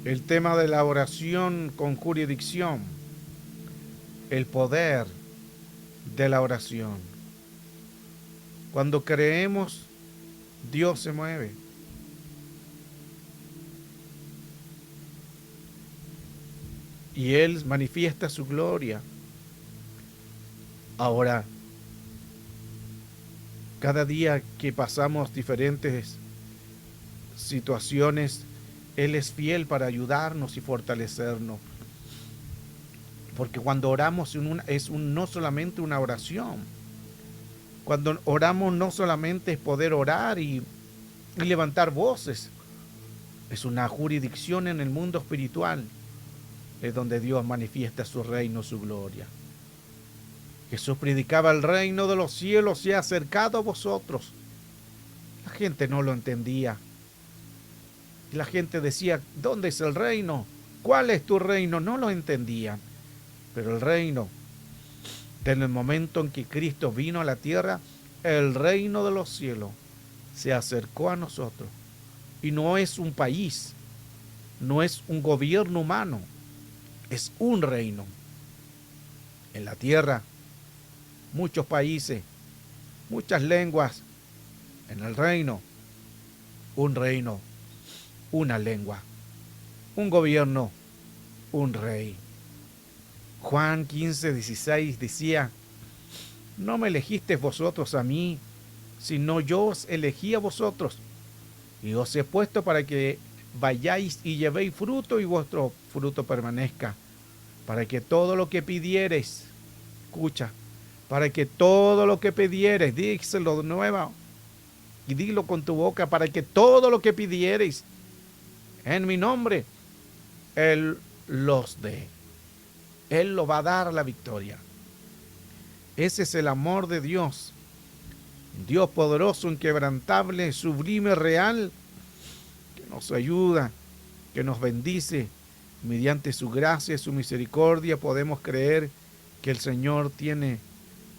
El tema de la oración con jurisdicción, el poder de la oración. Cuando creemos, Dios se mueve. Y Él manifiesta su gloria. Ahora, cada día que pasamos diferentes situaciones, Él es fiel para ayudarnos y fortalecernos. Porque cuando oramos no solamente una oración. Cuando oramos no solamente es poder orar y levantar voces. Es una jurisdicción en el mundo espiritual. Es donde Dios manifiesta su reino, su gloria. Jesús predicaba: el reino de los cielos se ha acercado a vosotros. La gente no lo entendía. Y la gente decía: ¿dónde es el reino? ¿Cuál es tu reino? No lo entendían. Pero el reino, desde el momento en que Cristo vino a la tierra, el reino de los cielos se acercó a nosotros. Y no es un país, no es un gobierno humano, es un reino. En la tierra, muchos países, muchas lenguas. En el reino, un reino, una lengua, un gobierno, un rey. Juan 15:16 decía: no me elegisteis vosotros a mí, sino yo os elegí a vosotros, y os he puesto para que vayáis y llevéis fruto y vuestro fruto permanezca, para que todo lo que pidiereis, escucha, para que todo lo que pidiereis, díselo de nuevo y dilo con tu boca, para que todo lo que pidiereis en mi nombre, Él los dé. Él lo va a dar la victoria. Ese es el amor de Dios. Dios poderoso, inquebrantable, sublime, real, que nos ayuda, que nos bendice. Mediante su gracia y su misericordia podemos creer que el Señor tiene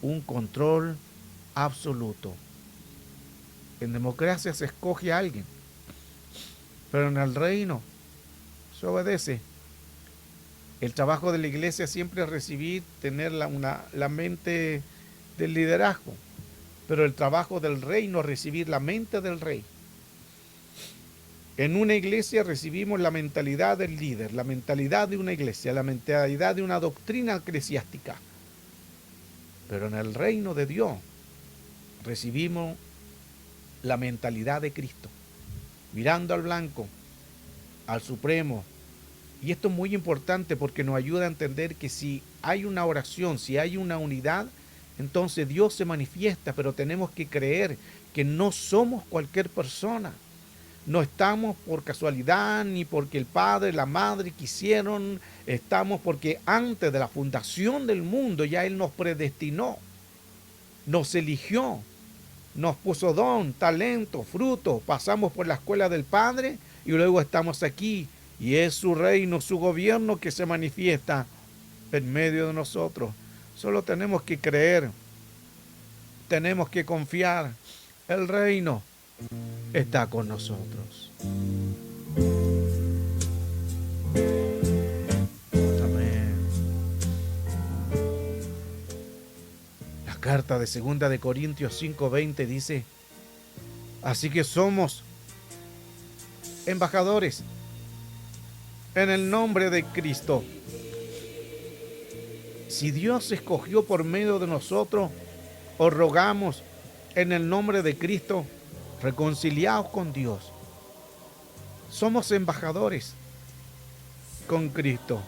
un control absoluto. En democracia se escoge a alguien, pero en el reino se obedece. El trabajo de la iglesia siempre es recibir, tener la mente del liderazgo, pero el trabajo del reino es recibir la mente del rey. En una iglesia recibimos la mentalidad del líder, la mentalidad de una iglesia, la mentalidad de una doctrina eclesiástica. Pero en el reino de Dios recibimos la mentalidad de Cristo, mirando al blanco, al supremo. Y esto es muy importante porque nos ayuda a entender que si hay una oración, si hay una unidad, entonces Dios se manifiesta, pero tenemos que creer que no somos cualquier persona. No estamos por casualidad, ni porque el padre, la madre quisieron, estamos porque antes de la fundación del mundo ya Él nos predestinó, nos eligió, nos puso don, talento, fruto, pasamos por la escuela del Padre y luego estamos aquí. Y es su reino, su gobierno que se manifiesta en medio de nosotros. Solo tenemos que creer, tenemos que confiar. El reino está con nosotros. Amén. La carta de 2 Corintios 5:20 dice: así que somos embajadores en el nombre de Cristo. Si Dios escogió por medio de nosotros, os rogamos en el nombre de Cristo, reconciliaos con Dios. Somos embajadores con Cristo.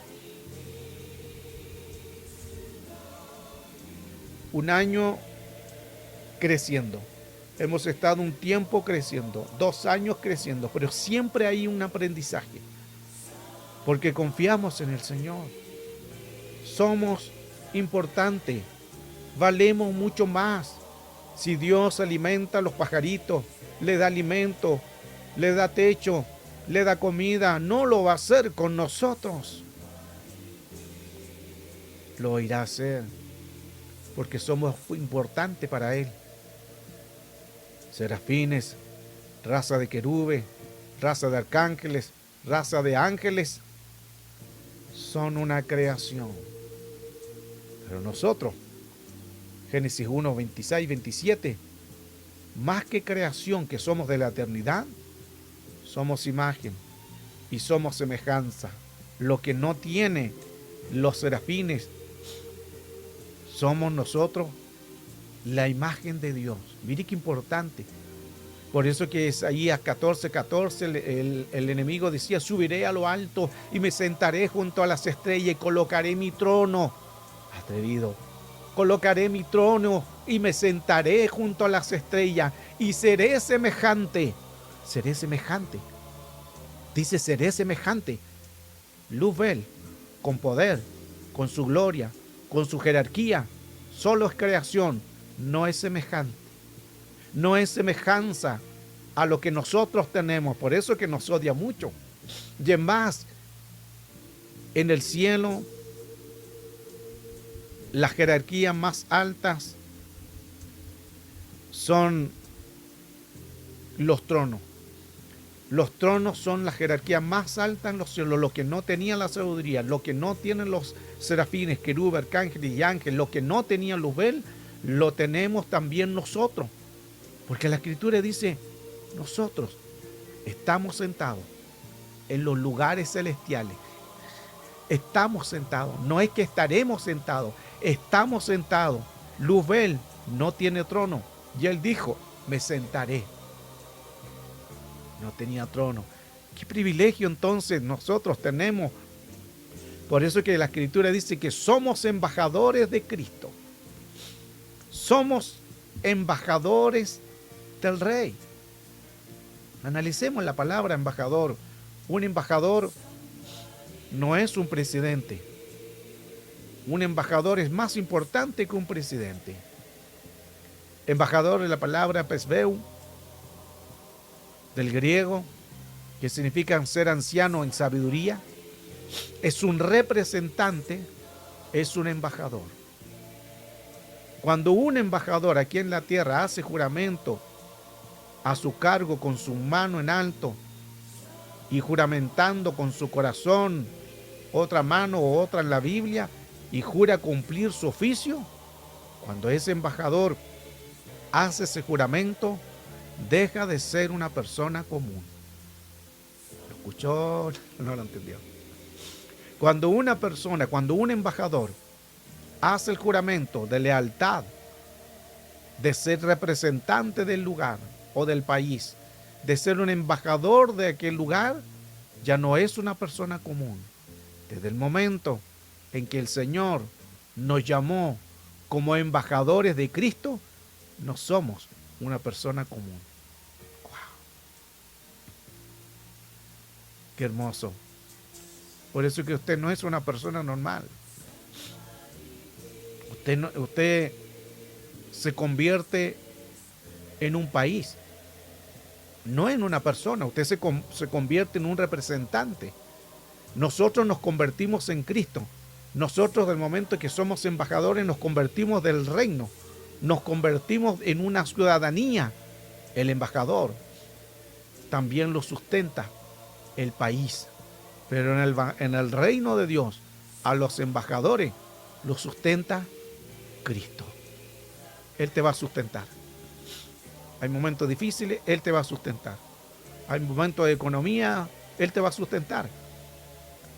Un año creciendo. Hemos estado un tiempo creciendo, 2 años creciendo, pero siempre hay un aprendizaje. Porque confiamos en el Señor. Somos importantes. Valemos mucho más. Si Dios alimenta a los pajaritos, le da alimento, le da techo, le da comida, no lo va a hacer con nosotros. Lo irá a hacer porque somos importantes para Él. Serafines, raza de querubes, raza de arcángeles, raza de ángeles, son una creación. Pero nosotros, Génesis 1, 26, 27, más que creación que somos de la eternidad, somos imagen y somos semejanza. Lo que no tiene los serafines, somos nosotros la imagen de Dios. Mire qué importante. Por eso que Isaías 14:14, el enemigo decía: subiré a lo alto y me sentaré junto a las estrellas y colocaré mi trono. Atrevido. Colocaré mi trono y me sentaré junto a las estrellas y seré semejante. Seré semejante. Dice: seré semejante. Luzbel, con poder, con su gloria, con su jerarquía, solo es creación, no es semejante. No es semejanza a lo que nosotros tenemos, por eso que nos odia mucho. Y en más, en el cielo, las jerarquías más altas son los tronos. Los tronos son la jerarquía más alta en los cielos, lo que no tenía la sabiduría, lo que no tienen los serafines, querubes, arcángeles y ángeles, lo que no tenía Luzbel, lo tenemos también nosotros. Porque la Escritura dice: nosotros estamos sentados en los lugares celestiales. Estamos sentados, no es que estaremos sentados, estamos sentados. Luzbel no tiene trono y él dijo: me sentaré. No tenía trono. ¿Qué privilegio entonces nosotros tenemos? Por eso que la Escritura dice que somos embajadores de Cristo. Somos embajadores del Rey. Analicemos la palabra embajador. Un embajador no es un presidente. Un embajador es más importante que un presidente. Embajador es la palabra presbeu, del griego, que significa ser anciano en sabiduría. Es un representante, es un embajador. Cuando un embajador aquí en la tierra hace juramento a su cargo con su mano en alto y juramentando con su corazón, otra mano o otra en la Biblia, y jura cumplir su oficio, cuando ese embajador hace ese juramento, deja de ser una persona común. ¿Lo escuchó? No lo entendió. Cuando una persona, cuando un embajador hace el juramento de lealtad, de ser representante del lugar o del país, de ser un embajador de aquel lugar, ya no es una persona común. Desde el momento en que el Señor nos llamó como embajadores de Cristo, no somos una persona común. ¡Wow! ¡Qué hermoso! Por eso que usted no es una persona normal. Usted se convierte en un país, no en una persona. Usted se convierte en un representante. Nosotros nos convertimos en Cristo. Nosotros, del momento que somos embajadores, nos convertimos del reino. Nos convertimos en una ciudadanía. El embajador también lo sustenta el país. Pero en el reino de Dios, a los embajadores lo sustenta Cristo. Él te va a sustentar. Hay momentos difíciles, Él te va a sustentar. Hay momentos de economía, Él te va a sustentar.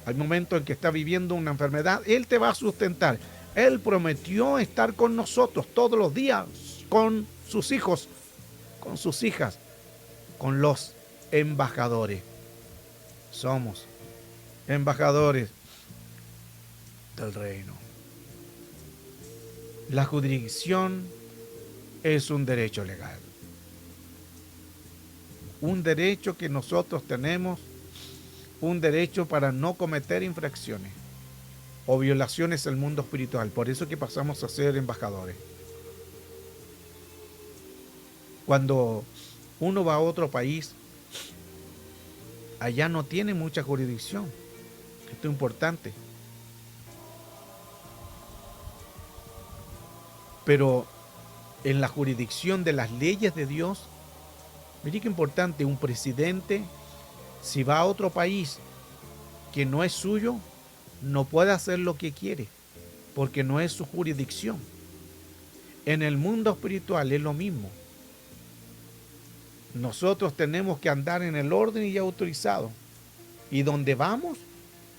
Hay momentos en que estás viviendo una enfermedad, Él te va a sustentar. Él prometió estar con nosotros todos los días, con sus hijos, con sus hijas, con los embajadores. Somos embajadores del reino. La jurisdicción es un derecho legal. Un derecho que nosotros tenemos, un derecho para no cometer infracciones o violaciones al mundo espiritual. Por eso que pasamos a ser embajadores. Cuando uno va a otro país, allá no tiene mucha jurisdicción. Esto es importante. Pero en la jurisdicción de las leyes de Dios, mire qué importante, un presidente Si va a otro país que no es suyo, no puede hacer lo que quiere, porque no es su jurisdicción. En el mundo espiritual es lo mismo. Nosotros tenemos que andar en el orden y autorizado. Y donde vamos,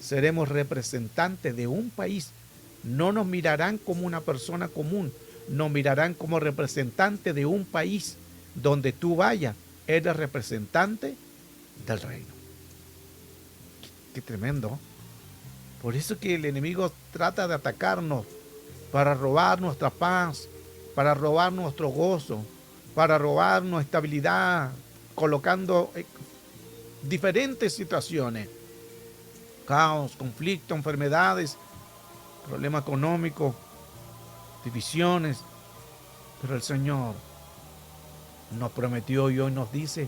seremos representantes de un país. No nos mirarán como una persona común, nos mirarán como representante de un país. Donde tú vayas, eres representante del reino. Qué tremendo. Por eso que el enemigo trata de atacarnos para robar nuestra paz, para robar nuestro gozo, para robar nuestra estabilidad, colocando diferentes situaciones, caos, conflicto, enfermedades, problema económico, divisiones. Pero el Señor nos prometió y hoy nos dice: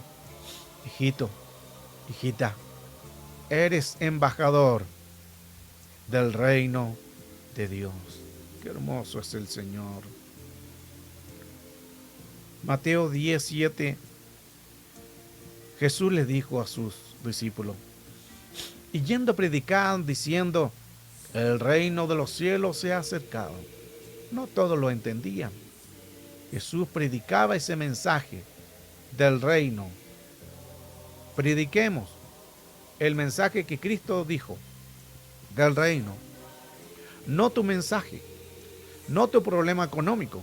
hijito, hijita, eres embajador del reino de Dios. Qué hermoso es el Señor. Mateo 10:7. Jesús les dijo a sus discípulos: y yendo a predicar, diciendo, el reino de los cielos se ha acercado. No todos lo entendían. Jesús predicaba ese mensaje del reino. Prediquemos el mensaje que Cristo dijo del reino. No tu mensaje, no tu problema económico,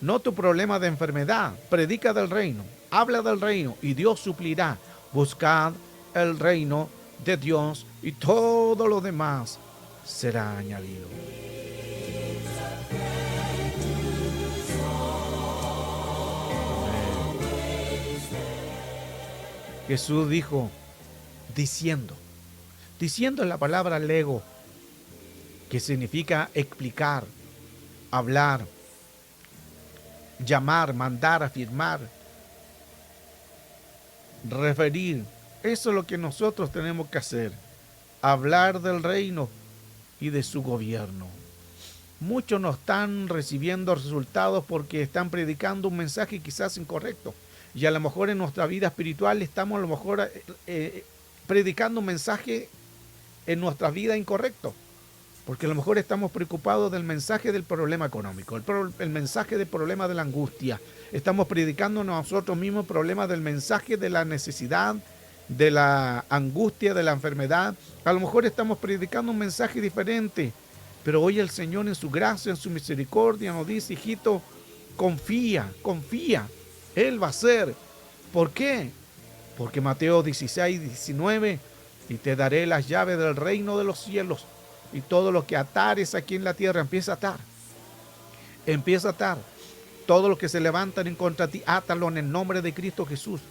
no tu problema de enfermedad. Predica del reino, habla del reino y Dios suplirá. Buscad el reino de Dios y todo lo demás será añadido. Jesús dijo, diciendo es la palabra lego, que significa explicar, hablar, llamar, mandar, afirmar, referir. Eso es lo que nosotros tenemos que hacer, hablar del reino y de su gobierno. Muchos no están recibiendo resultados porque están predicando un mensaje quizás incorrecto. Y a lo mejor en nuestra vida espiritual estamos a lo mejor predicando un mensaje en nuestra vida incorrecto. Porque a lo mejor estamos preocupados del mensaje del problema económico, el mensaje del problema de la angustia. Estamos predicando nosotros mismos el problema del mensaje de la necesidad, de la angustia, de la enfermedad. A lo mejor estamos predicando un mensaje diferente. Pero hoy el Señor en su gracia, en su misericordia nos dice, hijito, confía. Él va a hacer. ¿Por qué? Porque Mateo 16:19, y te daré las llaves del reino de los cielos. Y todo lo que atares aquí en la tierra, empieza a atar. Empieza a atar. Todo lo que se levantan en contra de ti, átalo en el nombre de Cristo Jesús.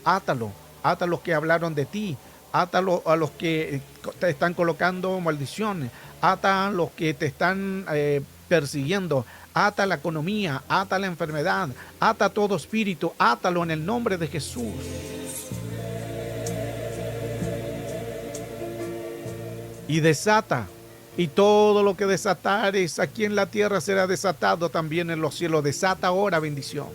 Átalo. Ata a los que hablaron de ti. Átalo a los que te están colocando maldiciones. Ata a los que te están persiguiendo. Ata la economía. Ata la enfermedad. Ata todo espíritu. Átalo en el nombre de Jesús. Y desata. Y todo lo que desatares aquí en la tierra será desatado también en los cielos. Desata ahora bendición.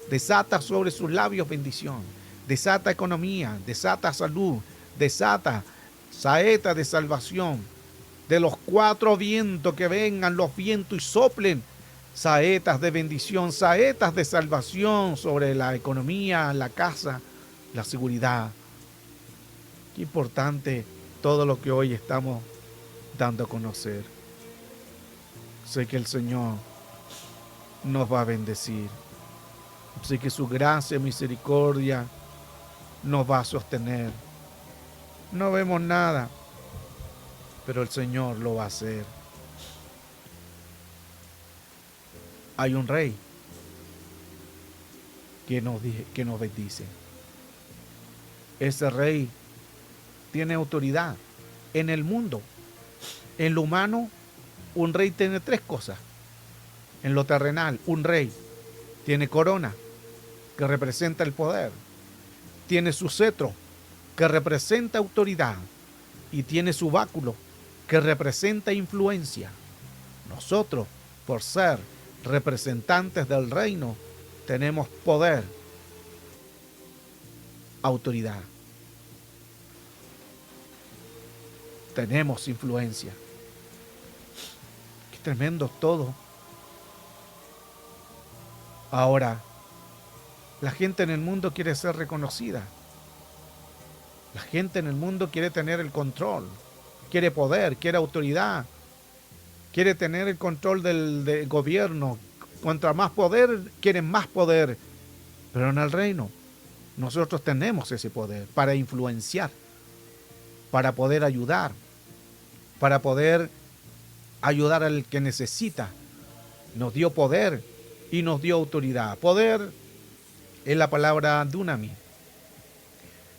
Desata sobre sus labios bendición. Desata economía. Desata salud. Desata saeta de salvación. De los cuatro vientos que vengan los vientos y soplen. Saetas de bendición. Saetas de salvación sobre la economía, la casa, la seguridad. Qué importante todo lo que hoy estamos dando a conocer. Sé que el Señor nos va a bendecir. Sé que su gracia y misericordia nos va a sostener. No vemos nada, pero el Señor lo va a hacer. Hay un rey que nos bendice. Ese rey tiene autoridad en el mundo. En lo humano, un rey tiene tres cosas. En lo terrenal, un rey tiene corona, que representa el poder. Tiene su cetro, que representa autoridad. Y tiene su báculo, que representa influencia. Nosotros, por ser representantes del reino, tenemos poder, autoridad. tenemos influencia. Qué tremendo todo. Ahora, la gente en el mundo quiere ser reconocida. La gente en el mundo quiere tener el control, quiere poder, quiere autoridad, quiere tener el control del gobierno. Contra más poder, quieren más poder. Pero en el reino, nosotros tenemos ese poder para influenciar, para poder ayudar, para poder ayudar al que necesita. Nos dio poder y nos dio autoridad. Poder es la palabra dunamis,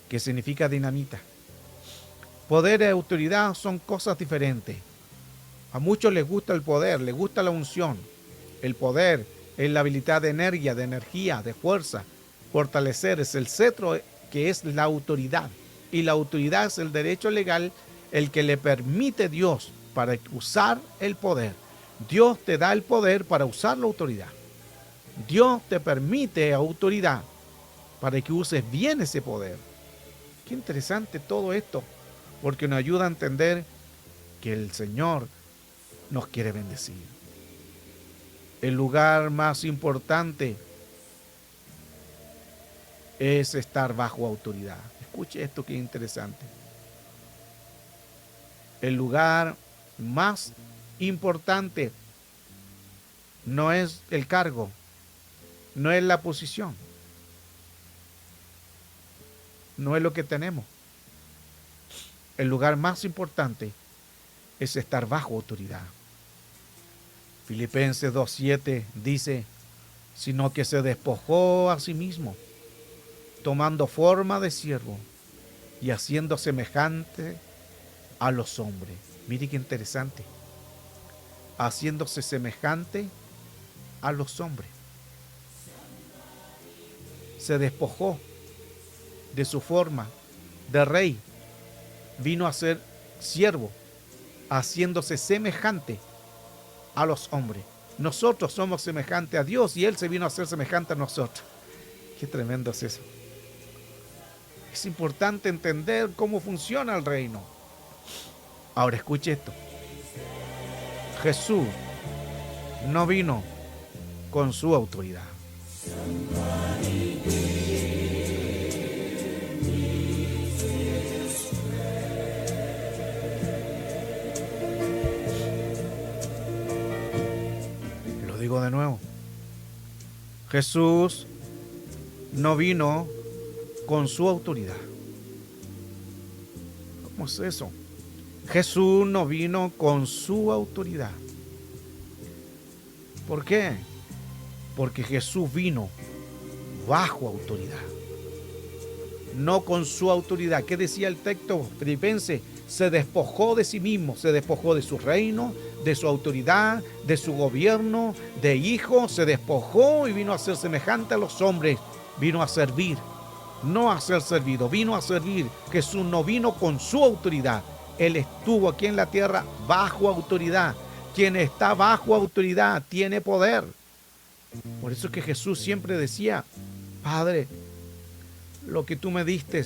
que significa dinamita. Poder y autoridad son cosas diferentes. A muchos les gusta el poder, les gusta la unción. El poder es la habilidad de energía, de fuerza. Fortalecer es el cetro, que es la autoridad. Y la autoridad es el derecho legal, el que le permite Dios para usar el poder. Dios te da el poder para usar la autoridad. Dios te permite autoridad para que uses bien ese poder. Qué interesante todo esto, porque nos ayuda a entender que el Señor nos quiere bendecir. El lugar más importante es estar bajo autoridad. Escuche esto, que interesante. El lugar más importante no es el cargo, no es la posición, no es lo que tenemos. El lugar más importante es estar bajo autoridad. Filipenses 2:7 dice, sino que se despojó a sí mismo, tomando forma de siervo y haciendo semejante a los hombres. Mire qué interesante. Haciéndose semejante a los hombres. Se despojó de su forma de rey. Vino a ser siervo, haciéndose semejante a los hombres. Nosotros somos semejantes a Dios y Él se vino a ser semejante a nosotros. Qué tremendo es eso. Es importante entender cómo funciona el reino. Ahora escuche esto. Jesús no vino con su autoridad. Lo digo de nuevo. Jesús no vino con su autoridad. ¿Cómo es eso? Jesús no vino con su autoridad. ¿Por qué? Porque Jesús vino bajo autoridad, no con su autoridad. ¿Qué decía el texto filipense? Se despojó de sí mismo, se despojó de su reino, de su autoridad, de su gobierno, de hijo, se despojó y vino a ser semejante a los hombres, vino a servir, no a ser servido, vino a servir. Jesús no vino con su autoridad, Él estuvo aquí en la tierra bajo autoridad. Quien está bajo autoridad tiene poder. Por eso es que Jesús siempre decía, Padre, lo que tú me diste,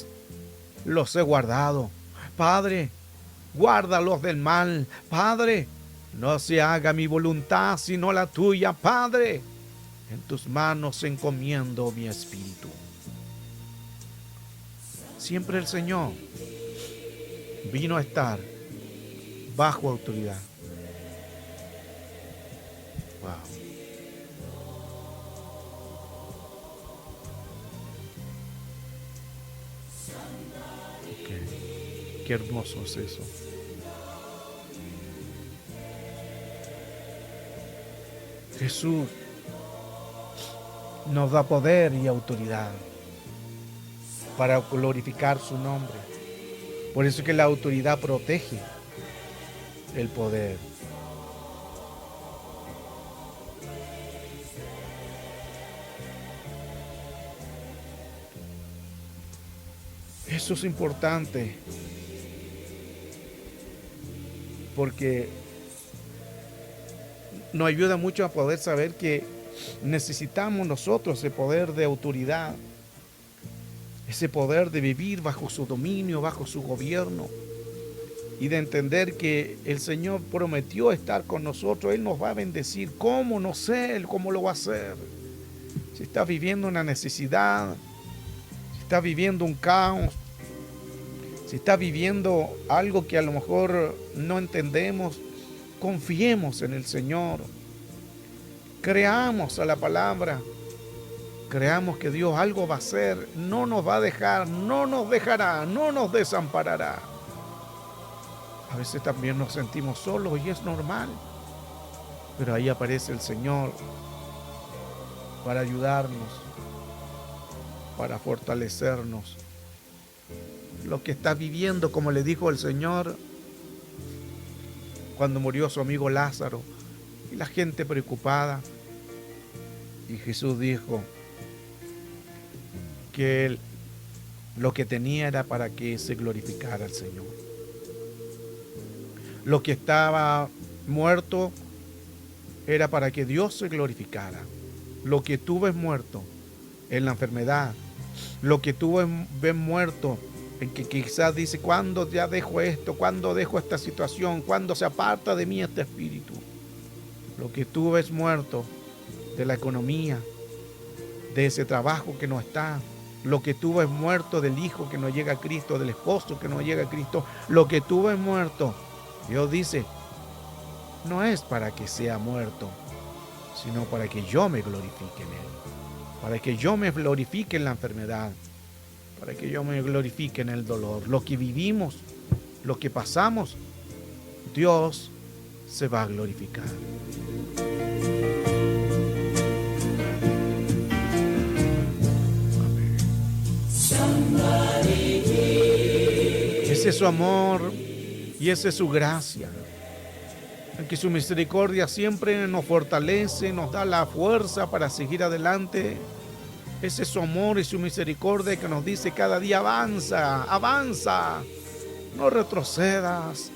los he guardado. Padre, guárdalos del mal. Padre, no se haga mi voluntad sino la tuya. Padre, en tus manos encomiendo mi espíritu. Siempre el Señor vino a estar bajo autoridad. Wow. Okay. Qué hermoso es eso. Jesús nos da poder y autoridad para glorificar su nombre. Por eso es que la autoridad protege el poder. Eso es importante, porque nos ayuda mucho a poder saber que necesitamos nosotros ese poder de autoridad, ese poder de vivir bajo su dominio, bajo su gobierno. y de entender que el Señor prometió estar con nosotros. Él nos va a bendecir. ¿Cómo? No sé Él cómo lo va a hacer. Si estás viviendo una necesidad, si estás viviendo un caos, si estás viviendo algo que a lo mejor no entendemos, confiemos en el Señor. Creamos a la palabra. Creamos que Dios algo va a hacer. No nos va a dejar, no nos dejará, no nos desamparará. A veces también nos sentimos solos y es normal. Pero ahí aparece el Señor para ayudarnos, para fortalecernos. Lo que está viviendo, como le dijo el Señor cuando murió su amigo Lázaro, y la gente preocupada. Y Jesús dijo que él lo que tenía era para que se glorificara al Señor. Lo que estaba muerto era para que Dios se glorificara. Lo que tú ves muerto en la enfermedad, lo que tú ves muerto en que quizás dice, ¿cuándo ya dejo esto? ¿Cuándo dejo esta situación? ¿Cuándo se aparta de mí este espíritu? Lo que tú ves muerto de la economía, de ese trabajo que no está, lo que tú ves muerto del hijo que no llega a Cristo, del esposo que no llega a Cristo, lo que tú ves muerto, Dios dice, no es para que sea muerto, sino para que yo me glorifique en él, para que yo me glorifique en la enfermedad, para que yo me glorifique en el dolor. Lo que vivimos, lo que pasamos, Dios se va a glorificar. Ese es su amor y esa es su gracia. En que su misericordia siempre nos fortalece, nos da la fuerza para seguir adelante. Ese es su amor y su misericordia que nos dice cada día avanza, avanza, no retrocedas.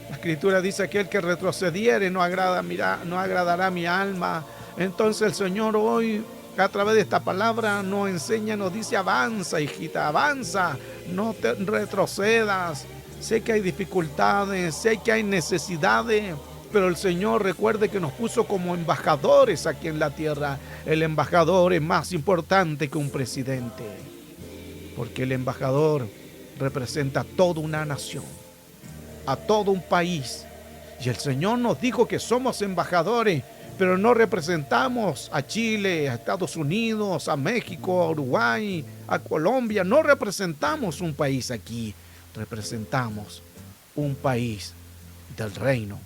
La Escritura dice aquel que retrocediere no agradará a mi alma. Entonces el Señor hoy a través de esta palabra nos enseña, nos dice avanza, hijita, avanza, no te retrocedas. Sé que hay dificultades, sé que hay necesidades, pero el Señor recuerde que nos puso como embajadores aquí en la tierra. El embajador es más importante que un presidente, porque el embajador representa a toda una nación, a todo un país. Y el Señor nos dijo que somos embajadores, pero no representamos a Chile, a Estados Unidos, a México, a Uruguay, a Colombia. No representamos un país aquí. Representamos un país del reino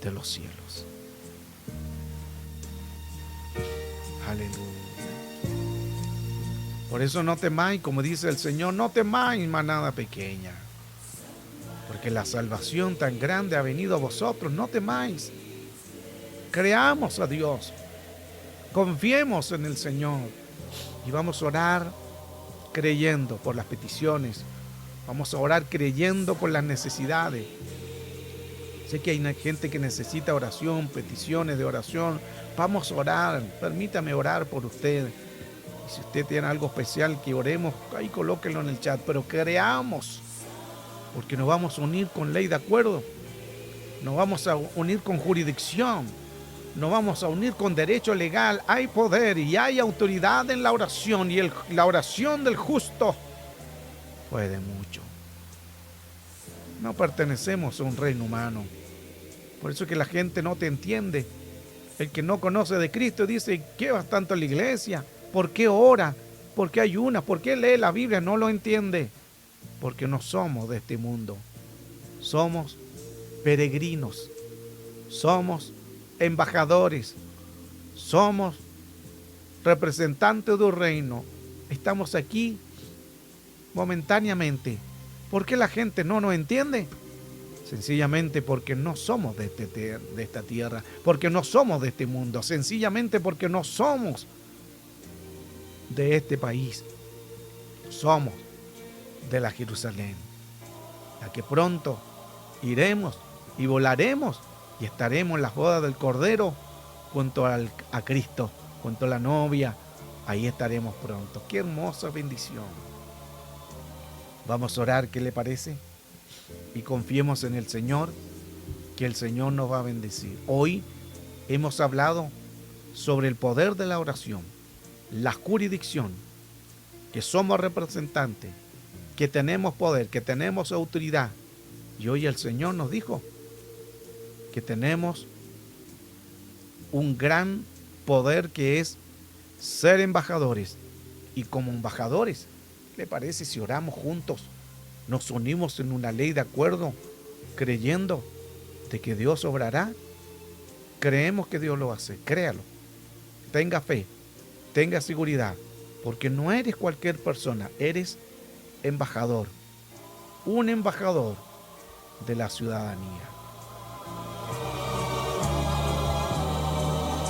de los cielos. Aleluya. Por eso no temáis, como dice el Señor, no temáis, manada pequeña, porque la salvación tan grande ha venido a vosotros. No temáis. Creamos a Dios, confiemos en el Señor y vamos a orar creyendo por las peticiones. Vamos a orar creyendo por las necesidades. Sé que hay gente que necesita oración, peticiones de oración. Vamos a orar. Permítame orar por usted. Y si usted tiene algo especial que oremos, ahí colóquenlo en el chat. Pero creamos, porque nos vamos a unir con ley de acuerdo. Nos vamos a unir con jurisdicción. Nos vamos a unir con derecho legal. Hay poder y hay autoridad en la oración. Y la oración del justo puede mucho. No pertenecemos a un reino humano. Por eso es que la gente no te entiende. El que no conoce de Cristo dice, ¿qué vas tanto a la iglesia? ¿Por qué ora? ¿Por qué ayuna? ¿Por qué lee la Biblia? No lo entiende. Porque no somos de este mundo. Somos peregrinos. Somos embajadores. Somos representantes de un reino. Estamos aquí momentáneamente. ¿Por qué la gente no nos entiende? Sencillamente porque no somos de esta tierra, porque no somos de este mundo, sencillamente porque no somos de este país. Somos de la Jerusalén, la que pronto iremos y volaremos y estaremos en las bodas del Cordero junto a Cristo, junto a la novia. Ahí estaremos pronto. ¡Qué hermosa bendición! Vamos a orar, ¿qué le parece? y confiemos en el Señor, que el Señor nos va a bendecir. Hoy hemos hablado sobre el poder de la oración, la jurisdicción, que somos representantes, que tenemos poder, que tenemos autoridad. Y hoy el Señor nos dijo que tenemos un gran poder, que es ser embajadores. Y como embajadores, ¿le parece si oramos juntos? Nos unimos en una ley de acuerdo, creyendo de que Dios obrará. Creemos que Dios lo hace, créalo. Tenga fe, tenga seguridad, porque no eres cualquier persona, eres embajador, un embajador de la ciudadanía.